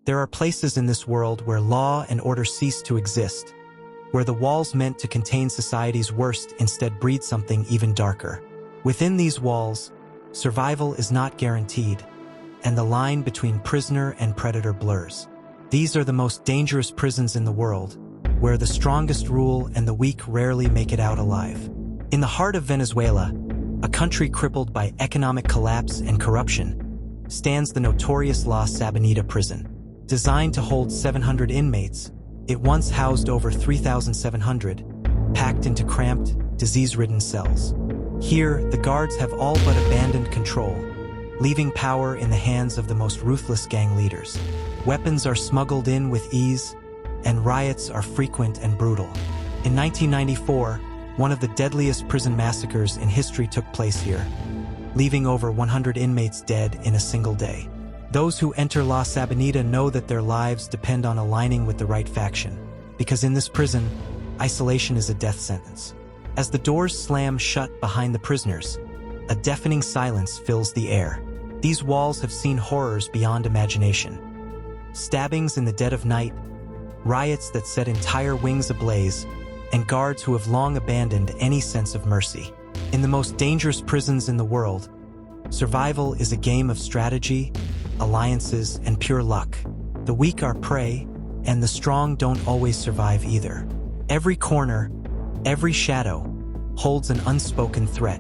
There are places in this world where law and order cease to exist, where the walls meant to contain society's worst instead breed something even darker. Within these walls, survival is not guaranteed, and the line between prisoner and predator blurs. These are the most dangerous prisons in the world, where the strongest rule and the weak rarely make it out alive. In the heart of Venezuela, a country crippled by economic collapse and corruption, stands the notorious La Sabaneta prison. Designed to hold 700 inmates, it once housed over 3,700, packed into cramped, disease-ridden cells. Here, the guards have all but abandoned control, leaving power in the hands of the most ruthless gang leaders. Weapons are smuggled in with ease, and riots are frequent and brutal. In 1994, one of the deadliest prison massacres in history took place here, leaving over 100 inmates dead in a single day. Those who enter La Sabaneta know that their lives depend on aligning with the right faction, because in this prison, isolation is a death sentence. As the doors slam shut behind the prisoners, a deafening silence fills the air. These walls have seen horrors beyond imagination. Stabbings in the dead of night, riots that set entire wings ablaze, and guards who have long abandoned any sense of mercy. In the most dangerous prisons in the world, survival is a game of strategy, alliances, and pure luck. The weak are prey, and the strong don't always survive either. Every corner, every shadow, holds an unspoken threat.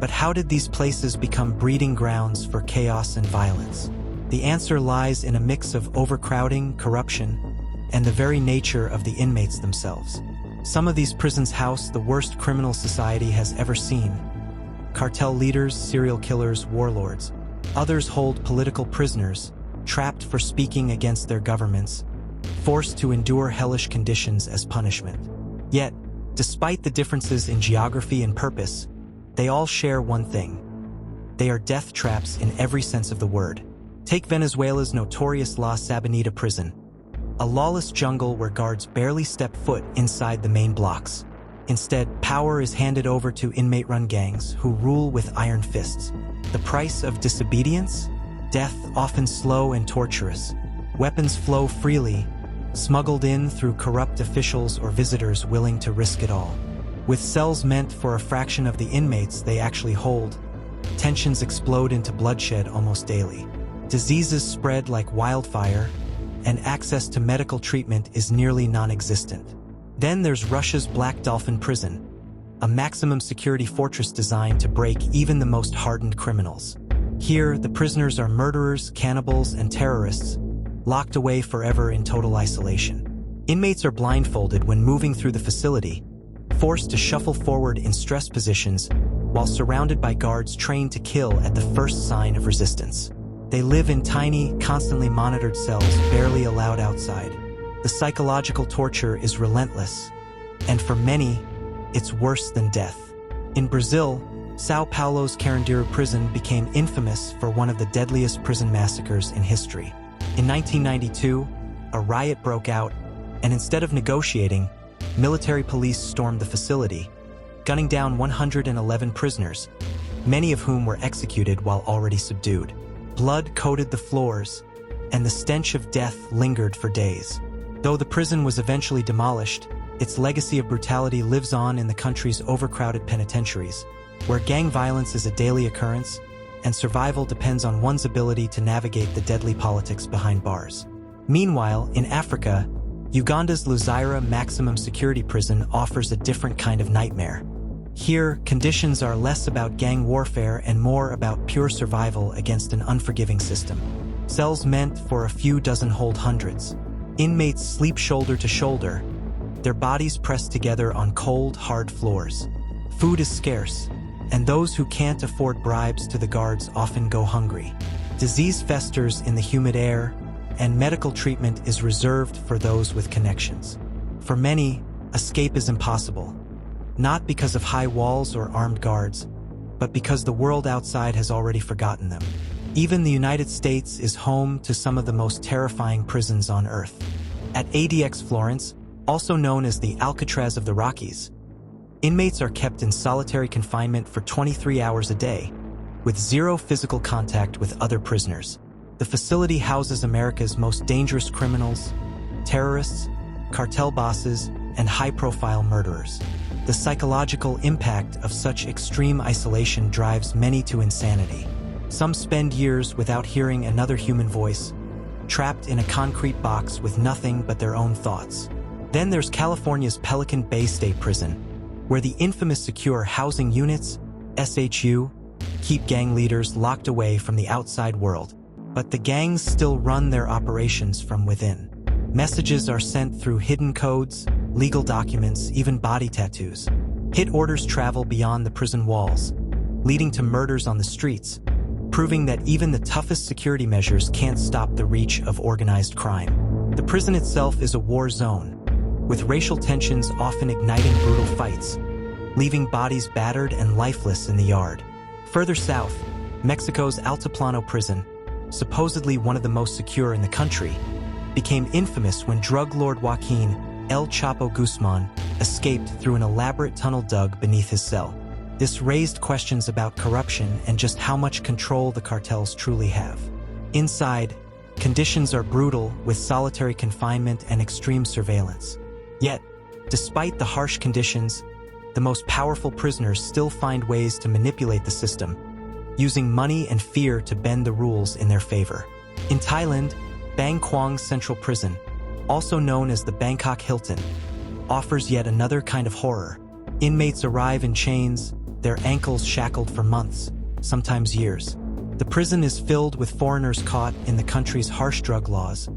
But how did these places become breeding grounds for chaos and violence? The answer lies in a mix of overcrowding, corruption, and the very nature of the inmates themselves. Some of these prisons house the worst criminal society has ever seen. Cartel leaders, serial killers, warlords. Others hold political prisoners, trapped for speaking against their governments, forced to endure hellish conditions as punishment. Yet, despite the differences in geography and purpose, they all share one thing. They are death traps in every sense of the word. Take Venezuela's notorious La Sabaneta prison, a lawless jungle where guards barely step foot inside the main blocks. Instead, power is handed over to inmate-run gangs who rule with iron fists. The price of disobedience? Death, often slow and torturous. Weapons flow freely, smuggled in through corrupt officials or visitors willing to risk it all. With cells meant for a fraction of the inmates they actually hold, tensions explode into bloodshed almost daily. Diseases spread like wildfire, and access to medical treatment is nearly non-existent. Then there's Russia's Black Dolphin prison, a maximum security fortress designed to break even the most hardened criminals. Here, the prisoners are murderers, cannibals, and terrorists, locked away forever in total isolation. Inmates are blindfolded when moving through the facility, forced to shuffle forward in stress positions while surrounded by guards trained to kill at the first sign of resistance. They live in tiny, constantly monitored cells barely allowed outside. The psychological torture is relentless, and for many, it's worse than death. In Brazil, São Paulo's Carandiru prison became infamous for one of the deadliest prison massacres in history. In 1992, a riot broke out, and instead of negotiating, military police stormed the facility, gunning down 111 prisoners, many of whom were executed while already subdued. Blood coated the floors, and the stench of death lingered for days. Though the prison was eventually demolished, its legacy of brutality lives on in the country's overcrowded penitentiaries, where gang violence is a daily occurrence, and survival depends on one's ability to navigate the deadly politics behind bars. Meanwhile, in Africa, Uganda's Luzira Maximum Security Prison offers a different kind of nightmare. Here, conditions are less about gang warfare and more about pure survival against an unforgiving system. Cells meant for a few dozen hold hundreds. Inmates sleep shoulder to shoulder, their bodies pressed together on cold, hard floors. Food is scarce, and those who can't afford bribes to the guards often go hungry. Disease festers in the humid air, and medical treatment is reserved for those with connections. For many, escape is impossible, not because of high walls or armed guards, but because the world outside has already forgotten them. Even the United States is home to some of the most terrifying prisons on Earth. At ADX Florence, also known as the Alcatraz of the Rockies, inmates are kept in solitary confinement for 23 hours a day, with zero physical contact with other prisoners. The facility houses America's most dangerous criminals, terrorists, cartel bosses, and high-profile murderers. The psychological impact of such extreme isolation drives many to insanity. Some spend years without hearing another human voice, trapped in a concrete box with nothing but their own thoughts. Then there's California's Pelican Bay State Prison, where the infamous Secure Housing Units, SHU, keep gang leaders locked away from the outside world. But the gangs still run their operations from within. Messages are sent through hidden codes, legal documents, even body tattoos. Hit orders travel beyond the prison walls, leading to murders on the streets, proving that even the toughest security measures can't stop the reach of organized crime. The prison itself is a war zone, with racial tensions often igniting brutal fights, leaving bodies battered and lifeless in the yard. Further south, Mexico's Altiplano prison, supposedly one of the most secure in the country, became infamous when drug lord Joaquin El Chapo Guzman escaped through an elaborate tunnel dug beneath his cell. This raised questions about corruption and just how much control the cartels truly have. Inside, conditions are brutal, with solitary confinement and extreme surveillance. Yet, despite the harsh conditions, the most powerful prisoners still find ways to manipulate the system, using money and fear to bend the rules in their favor. In Thailand, Bang Kwang Central Prison, also known as the Bangkok Hilton, offers yet another kind of horror. Inmates arrive in chains, their ankles shackled for months, sometimes years. The prison is filled with foreigners caught in the country's harsh drug laws,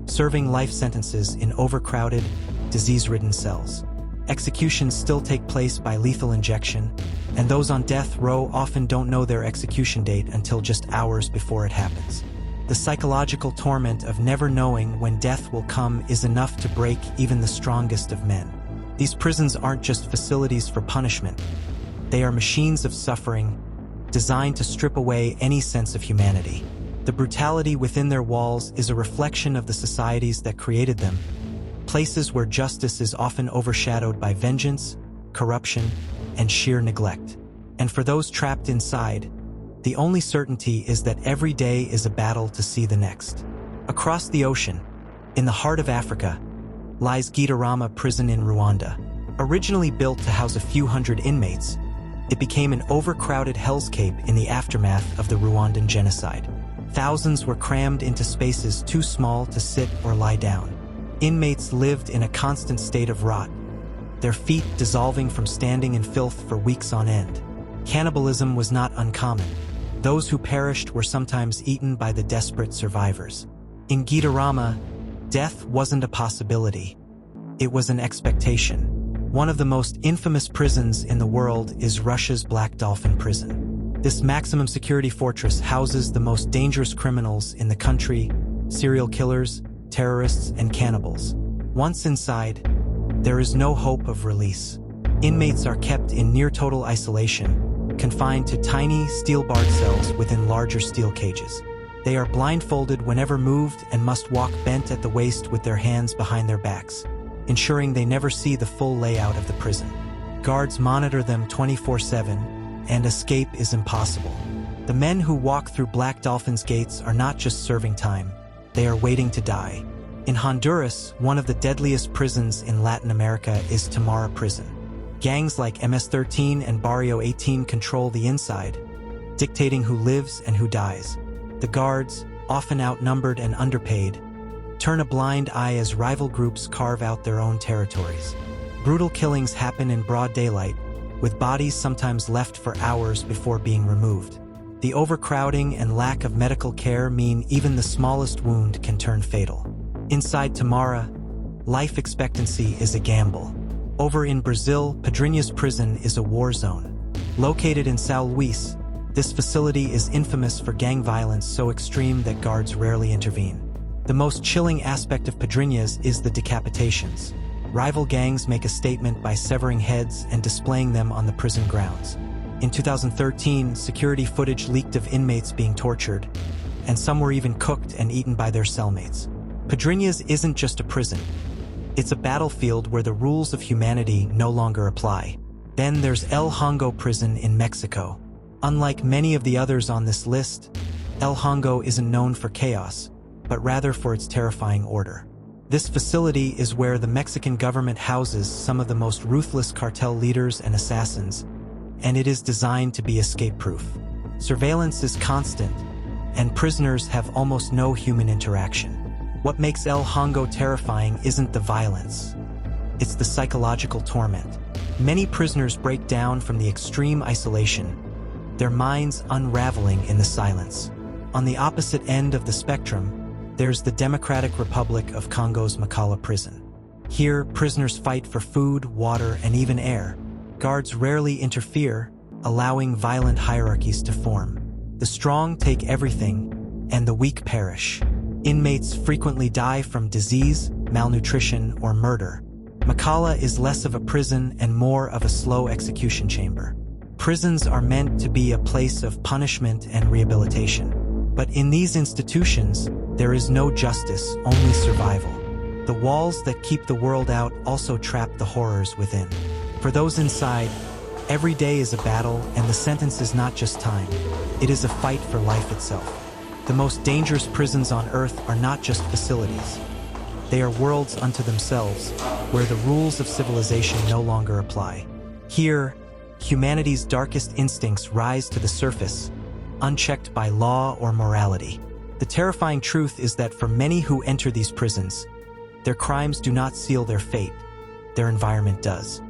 serving life sentences in overcrowded, disease-ridden cells. Executions still take place by lethal injection, and those on death row often don't know their execution date until just hours before it happens. The psychological torment of never knowing when death will come is enough to break even the strongest of men. These prisons aren't just facilities for punishment. They are machines of suffering, designed to strip away any sense of humanity. The brutality within their walls is a reflection of the societies that created them, places where justice is often overshadowed by vengeance, corruption, and sheer neglect. And for those trapped inside, the only certainty is that every day is a battle to see the next. Across the ocean, in the heart of Africa, lies Gitarama Prison in Rwanda. Originally built to house a few hundred inmates, it became an overcrowded hellscape in the aftermath of the Rwandan genocide. Thousands were crammed into spaces too small to sit or lie down. Inmates lived in a constant state of rot, their feet dissolving from standing in filth for weeks on end. Cannibalism was not uncommon. Those who perished were sometimes eaten by the desperate survivors. In Gitarama, death wasn't a possibility. It was an expectation. One of the most infamous prisons in the world is Russia's Black Dolphin Prison. This maximum security fortress houses the most dangerous criminals in the country: serial killers, terrorists, and cannibals. Once inside, there is no hope of release. Inmates are kept in near-total isolation, confined to tiny, steel-barred cells within larger steel cages. They are blindfolded whenever moved and must walk bent at the waist with their hands behind their backs, ensuring they never see the full layout of the prison. Guards monitor them 24/7, and escape is impossible. The men who walk through Black Dolphin's gates are not just serving time, they are waiting to die. In Honduras, one of the deadliest prisons in Latin America is Tamara Prison. Gangs like MS-13 and Barrio 18 control the inside, dictating who lives and who dies. The guards, often outnumbered and underpaid, turn a blind eye as rival groups carve out their own territories. Brutal killings happen in broad daylight, with bodies sometimes left for hours before being removed. The overcrowding and lack of medical care mean even the smallest wound can turn fatal. Inside Tamara, life expectancy is a gamble. Over in Brazil, Pedrinhas Prison is a war zone. Located in São Luís, this facility is infamous for gang violence so extreme that guards rarely intervene. The most chilling aspect of Pedrinhas is the decapitations. Rival gangs make a statement by severing heads and displaying them on the prison grounds. In 2013, security footage leaked of inmates being tortured, and some were even cooked and eaten by their cellmates. Pedrinhas isn't just a prison. It's a battlefield where the rules of humanity no longer apply. Then there's El Hongo Prison in Mexico. Unlike many of the others on this list, El Hongo isn't known for chaos, but rather for its terrifying order. This facility is where the Mexican government houses some of the most ruthless cartel leaders and assassins, and it is designed to be escape-proof. Surveillance is constant, and prisoners have almost no human interaction. What makes El Hongo terrifying isn't the violence. It's the psychological torment. Many prisoners break down from the extreme isolation, their minds unraveling in the silence. On the opposite end of the spectrum, there's the Democratic Republic of Congo's Makala prison. Here, prisoners fight for food, water, and even air. Guards rarely interfere, allowing violent hierarchies to form. The strong take everything, and the weak perish. Inmates frequently die from disease, malnutrition, or murder. Makala is less of a prison and more of a slow execution chamber. Prisons are meant to be a place of punishment and rehabilitation. But in these institutions, there is no justice, only survival. The walls that keep the world out also trap the horrors within. For those inside, every day is a battle, and the sentence is not just time. It is a fight for life itself. The most dangerous prisons on Earth are not just facilities. They are worlds unto themselves, where the rules of civilization no longer apply. Here, humanity's darkest instincts rise to the surface, unchecked by law or morality. The terrifying truth is that for many who enter these prisons, their crimes do not seal their fate, their environment does.